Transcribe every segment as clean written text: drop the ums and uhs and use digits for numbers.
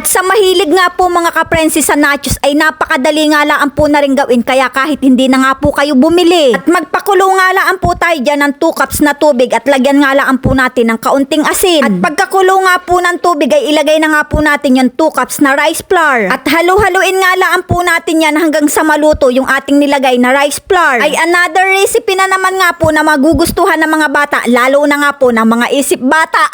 Sa mahilig nga po mga kaprensi sa nachos ay napakadali nga lang po na rin gawin, kaya kahit hindi na nga po kayo bumili. At magpakulo nga lang po tayo dyan ng 2 cups na tubig at lagyan nga lang po natin ng kaunting asin. At pagkakulo nga po ng tubig ay ilagay na nga po natin yung 2 cups na rice flour. At halu-haluin nga lang po natin yan hanggang sa maluto yung ating nilagay na rice flour. Ay another recipe na naman nga po na magugustuhan ng mga bata, lalo na nga po ng mga isip bata.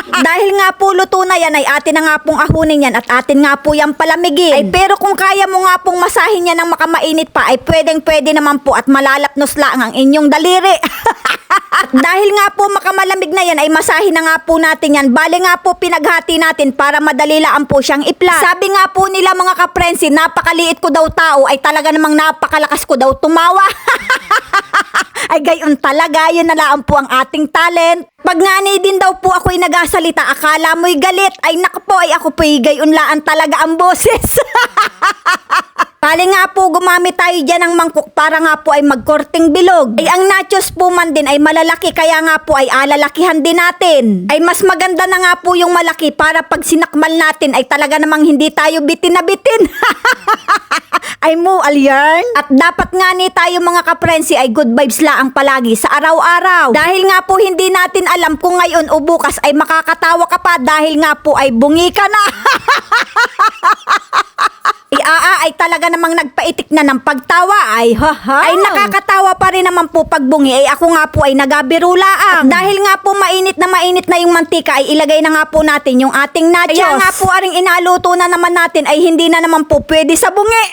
Dahil nga po luto na yan ay atin na nga pong ahunin yan at atin nga po yan palamigin. Ay pero kung kaya mo nga pong masahin yan ng makamainit pa ay pwedeng-pwede naman po at malalapnos lang ang inyong daliri. At dahil nga po makamalamig na yan ay masahin na nga po natin yan. Bale nga po pinaghati natin para madali lang po siyang ipla. Sabi nga po nila mga kaprensi, napakaliit ko daw tao ay talaga namang napakalakas ko daw tumawa. Ay gayon talaga, yun na lang po ang ating talent. Pag ngani din daw po ako'y nagasalita, akala mo'y galit. Ay naku po, ay ako po'y gayon laan talaga ang boses. Bali nga po gumamit tayo dyan ng mangkok para nga po ay magkorting bilog. Ay ang nachos po man din ay malalaki, kaya nga po ay alalakihan din natin. Ay mas maganda na nga po yung malaki para pag sinakmal natin ay talaga namang hindi tayo bitin na bitin. Ay mo alyarn. At dapat nga ni tayo mga kaprensi ay good vibes lang palagi sa araw-araw. Dahil nga po hindi natin alam kung ngayon o bukas ay makakatawa ka pa dahil nga po ay bungi ka na. Ay talaga namang nagpaitik na ng pagtawa ay haha. Ay nakakatawa pa rin naman po pag bungi ay ako nga po ay nagabiro laang. At dahil nga po mainit na yung mantika ay ilagay na nga po natin yung ating nachos. Kaya nga po aring inaluto na naman natin ay hindi na naman po pwede sa bungi.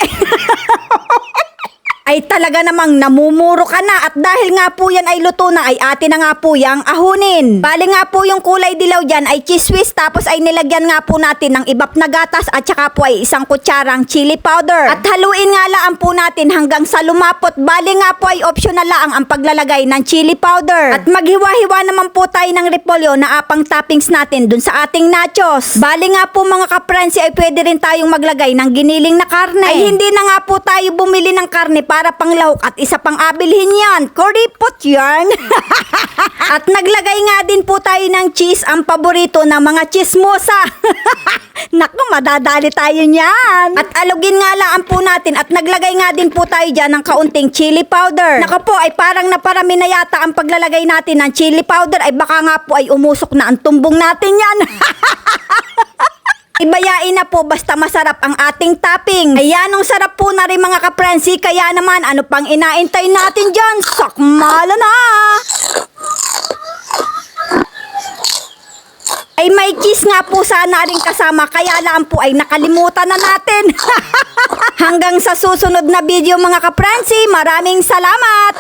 Ay talaga namang namumuro ka na at dahil nga po yan ay luto na ay atin na nga po yang ahunin. Bali nga po yung kulay dilaw dyan ay cheese whiz, tapos ay nilagyan nga po natin ng ibap na gatas at saka po ay 1 kutsarang chili powder. At haluin nga lang po natin hanggang sa lumapot. Bali nga po ay optional lang ang paglalagay ng chili powder. At maghiwa-hiwa naman po tayo ng repolyo na apang toppings natin dun sa ating nachos. Bali nga po mga kaprensi ay pwede rin tayong maglagay ng giniling na karne. Ay hindi na nga po tayo bumili ng karne para panglahok at isa pang abilhin yan. Kuripot yan. At naglagay nga din po tayo ng cheese, ang paborito ng mga chismosa. Naku, madadali tayo niyan. At alugin nga lang po natin at naglagay nga din po tayo dyan ng kaunting chili powder. Naku po, ay parang naparami na yata ang paglalagay natin ng chili powder. Ay baka nga po ay umusok na ang tumbong natin yan. Ibayain na po basta masarap ang ating topping. Ayan, ang sarap po na rin mga kaprensi. Kaya naman, ano pang inaintay natin dyan? Sakmala na! Ay may cheese nga po sana rin kasama, kaya lang po ay nakalimutan na natin. Hanggang sa susunod na video mga kaprensi, maraming salamat!